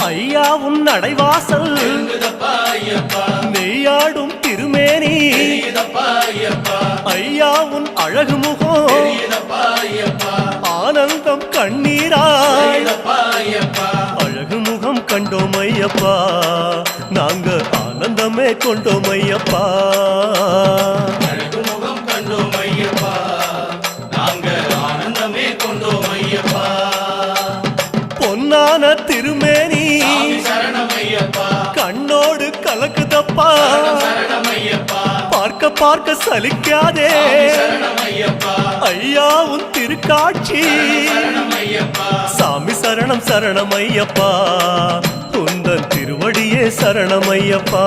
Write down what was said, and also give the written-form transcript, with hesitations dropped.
ஐயா உன் நடைவாசல் நெய்யாடும் திருமேனி ஐயா உன் அழகு முகம் ஆனந்தம் கண்ணீராய் அழகு முகம் கண்டோம் ஐயப்பா நாங்க ஆனந்தமே கொண்டோம் ஐயப்பா பொன்னான திருமேனி கண்ணோடு கலக்குதப்பா பார்க்க பார்க்க சலிக்காதே ஐயா உன் திருக்காட்சி சாமி சரணம் சரணம் ஐயப்பா உந்தன் திருவடியே சரணம் ஐயப்பா